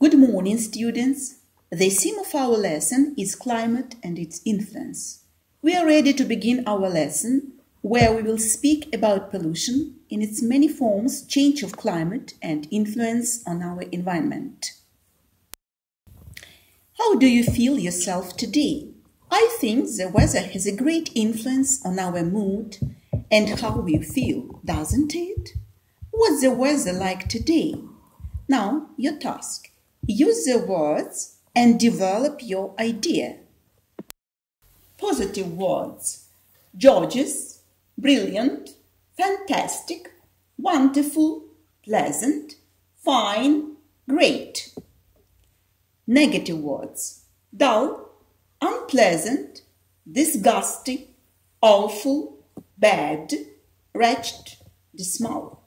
Good morning, students. The theme of our lesson is climate and its influence. We are ready to begin our lesson, where we will speak about pollution in its many forms, change of climate, and influence on our environment. How do you feel yourself today? I think the weather has a great influence on our mood and how we feel, doesn't it? What's the weather like today? Now, your task. Use the words and develop your idea. Positive words: gorgeous, brilliant, fantastic, wonderful, pleasant, fine, great. Negative words: dull, unpleasant, disgusting, awful, bad, wretched, dismal.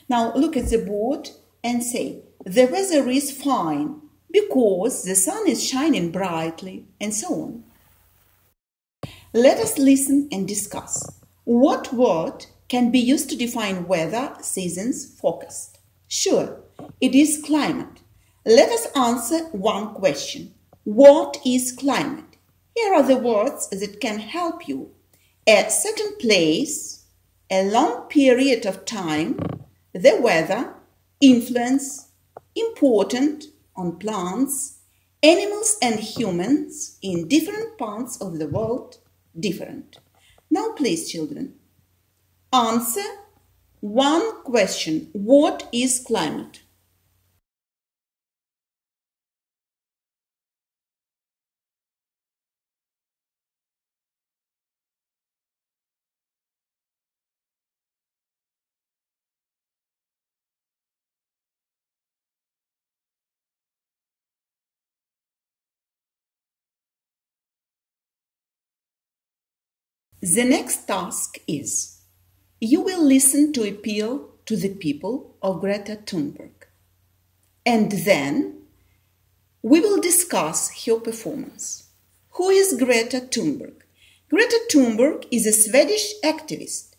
Now look at the board and say, the weather is fine because the sun is shining brightly, and so on. Let us listen and discuss. What word can be used to define weather, seasons, forecast? Sure, it is climate. Let us answer one question. What is climate? Here are the words that can help you. A certain place, a long period of time, the weather, influence, important on plants, animals and humans in different parts of the world, different. Now please, children, answer one question. What is climate? The next task is, you will listen to appeal to the people of Greta Thunberg. And then we will discuss her performance. Who is Greta Thunberg? Greta Thunberg is a Swedish activist.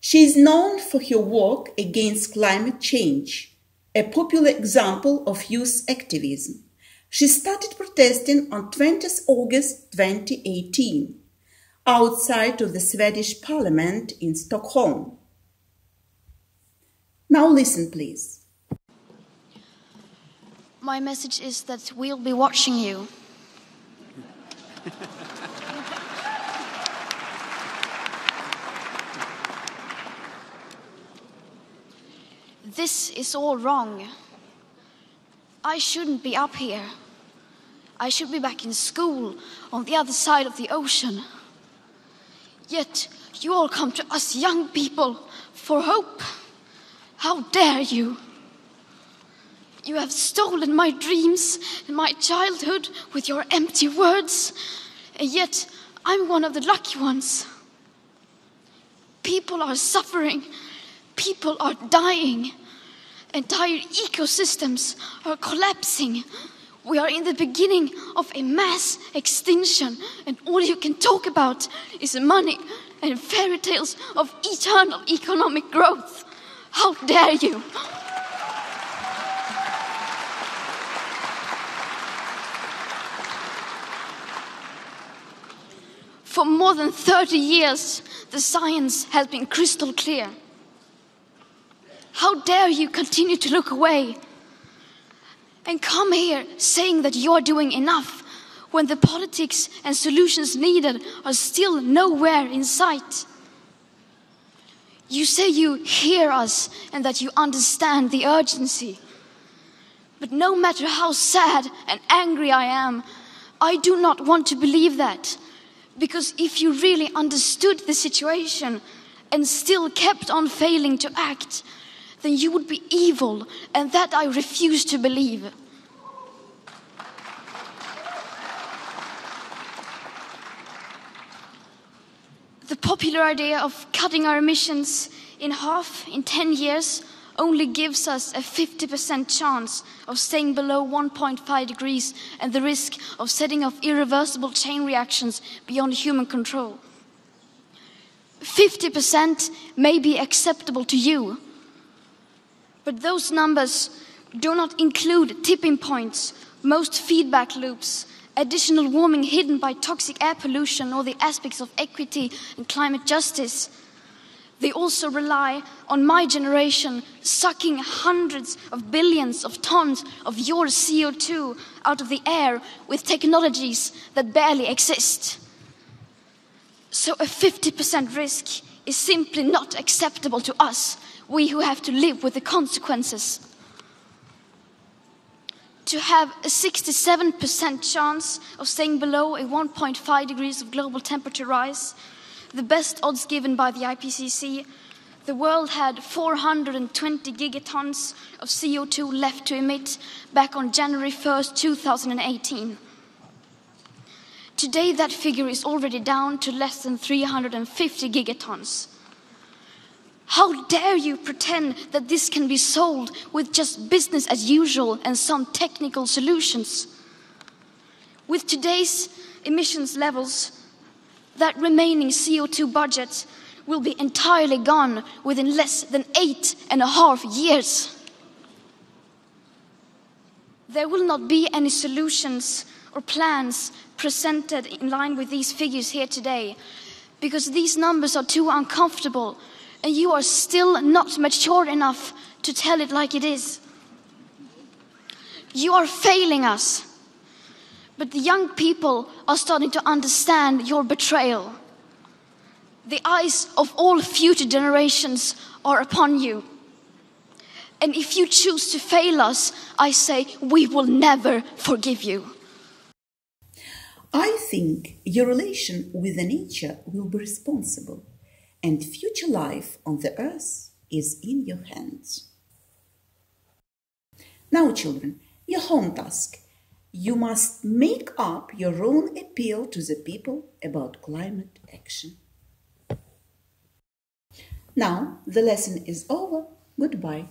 She is known for her work against climate change, a popular example of youth activism. She started protesting on 20th August 2018. Outside of the Swedish Parliament in Stockholm. Now listen, please. My message is that we'll be watching you. This is all wrong. I shouldn't be up here. I should be back in school on the other side of the ocean. Yet you all come to us young people for hope. How dare you? You have stolen my dreams and my childhood with your empty words, and yet I'm one of the lucky ones. People are suffering. People are dying. Entire ecosystems are collapsing. We are in the beginning of a mass extinction, and all you can talk about is money and fairy tales of eternal economic growth. How dare you? For more than 30 years, the science has been crystal clear. How dare you continue to look away and come here saying that you're doing enough when the politics and solutions needed are still nowhere in sight? You say you hear us and that you understand the urgency. But no matter how sad and angry I am, I do not want to believe that. Because if you really understood the situation and still kept on failing to act, then you would be evil, and that I refuse to believe. The popular idea of cutting our emissions in half in 10 years only gives us a 50% chance of staying below 1.5 degrees and the risk of setting off irreversible chain reactions beyond human control. 50% may be acceptable to you, But those numbers do not include tipping points, most feedback loops, additional warming hidden by toxic air pollution, or the aspects of equity and climate justice. They also rely on my generation sucking hundreds of billions of tons of your CO2 out of the air with technologies that barely exist. So a 50% risk is simply not acceptable to us, we who have to live with the consequences. To have a 67% chance of staying below a 1.5 degrees of global temperature rise, the best odds given by the IPCC, the world had 420 gigatons of CO2 left to emit back on January 1st, 2018. Today that figure is already down to less than 350 gigatons. How dare you pretend that this can be solved with just business as usual and some technical solutions? With today's emissions levels, that remaining CO2 budget will be entirely gone within less than 8.5 years. There will not be any solutions or plans presented in line with these figures here today, because these numbers are too uncomfortable and you are still not mature enough to tell it like it is. You are failing us, but the young people are starting to understand your betrayal. The eyes of all future generations are upon you. And if you choose to fail us, I say we will never forgive you. I think your relation with the nature will be responsible, and future life on the earth is in your hands. Now, children, your home task. You must make up your own appeal to the people about climate action. Now, the lesson is over. Goodbye.